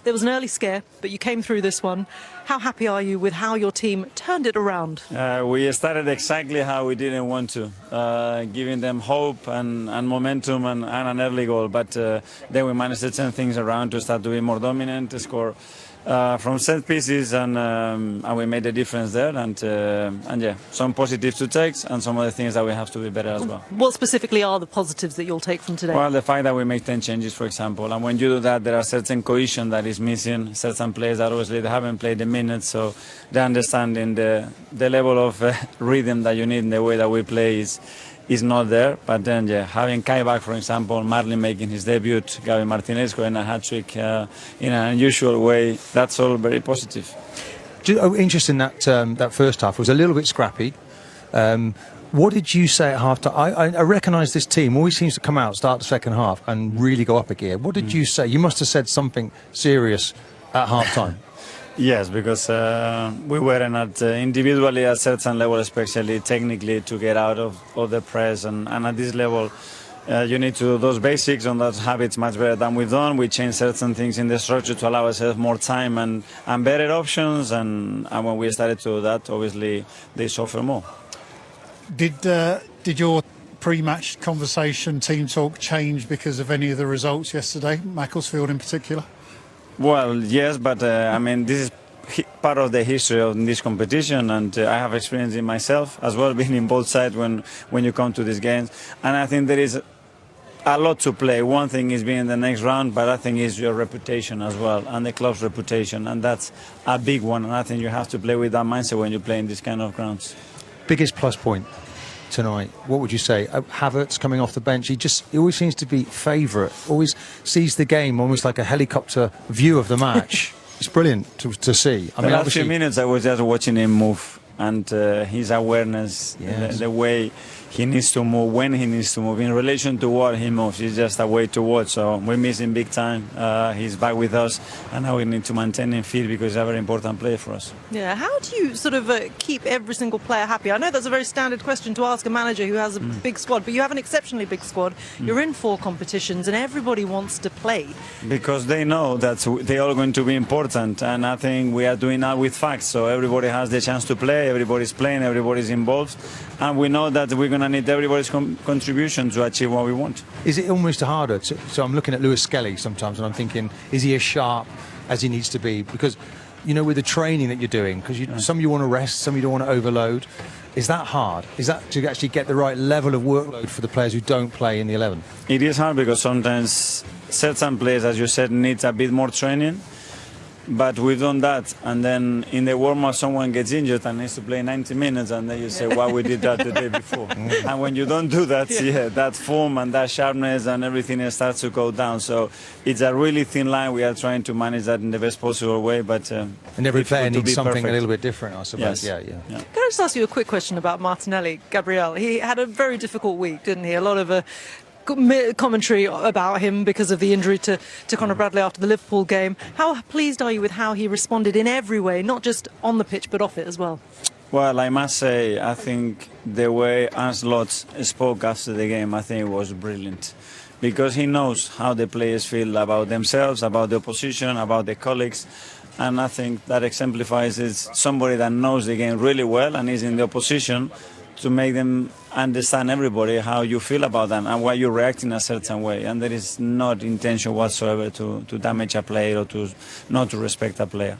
There was an early scare, but you came through this one. How happy are you with how your team turned it around? We started exactly how we didn't want to, giving them hope and momentum and an early goal. But then we managed to turn things around to start to be more dominant, to score from set pieces, and we made a difference there. And yeah, some positives to take and some other things that we have to be better as well. What specifically are the positives that you'll take from today? Well, the fact that we make 10 changes, for example, and when you do that, there are certain cohesion that is missing, certain players that obviously they haven't played the minutes, so the understanding, the level of rhythm that you need in the way that we play is not there. But then, yeah, having Kai back, for example, Marli making his debut, Gabriel Martinelli scoring a hat-trick in an unusual way, that's all very positive. Interesting that first half was a little bit scrappy. What did you say at half-time? I recognise this team always seems to come out, start the second half and really go up a gear. What did you say? You must have said something serious at half-time. Yes, because we weren't at individually at a certain level, especially technically, to get out of the press. And at this level, you need to do those basics and those habits much better than we've done. We changed certain things in the structure to allow ourselves more time and better options. And when we started to do that, obviously, they suffer more. Did your pre-match conversation, team talk, change because of any of the results yesterday, Macclesfield in particular? Well, yes, but I mean, this is part of the history of this competition, and I have experience in myself as well, being in both sides when you come to these games. And I think there is a lot to play. One thing is being in the next round, but I think is your reputation as well, and the club's reputation, and that's a big one. And I think you have to play with that mindset when you play in these kind of grounds. Biggest plus point tonight, what would you say? Havertz coming off the bench, he always seems to be favourite, always sees the game almost like a helicopter view of the match. It's brilliant to see. The last few minutes I was just watching him move, and his awareness, yes, the way he needs to move, when he needs to move, in relation to what he moves, is just a way to watch. So we miss him big time. He's back with us, and now we need to maintain him fit because he's a very important player for us. Yeah, how do you sort of keep every single player happy? I know that's a very standard question to ask a manager who has a big squad, but you have an exceptionally big squad. You're in 4 competitions, and everybody wants to play. Because they know that they're all going to be important, and I think we are doing that with facts. So everybody has the chance to play, everybody's playing, everybody's involved, and we know that we're going to need everybody's contribution to achieve what we want. Is it almost harder? So I'm looking at Lewis Skelly sometimes and I'm thinking, is he as sharp as he needs to be? Because, you know, with the training that you're doing, because some you want to rest, some you don't want to overload. Is that hard? Is that to actually get the right level of workload for the players who don't play in the 11? It is hard because sometimes certain players, as you said, need a bit more training. But we've done that, and then in the warm-up someone gets injured and needs to play 90 minutes, and then you say, well, we did that the day before. And when you don't do that, that form and that sharpness and everything starts to go down. So it's a really thin line. We are trying to manage that in the best possible way. But and every player needs something a little bit different, I suppose. Yes. Yeah. Can I just ask you a quick question about Martinelli, Gabriel? He had a very difficult week, didn't he? A lot of commentary about him because of the injury to Conor Bradley after the Liverpool game. How pleased are you with how he responded in every way, not just on the pitch but off it as well? Well, I must say, I think the way Ancelot spoke after the game, I think it was brilliant. Because he knows how the players feel about themselves, about the opposition, about their colleagues. And I think that exemplifies is somebody that knows the game really well and is in the opposition, to make them understand, everybody, how you feel about them and why you react in a certain way. And there is not intention whatsoever to damage a player or not to respect a player.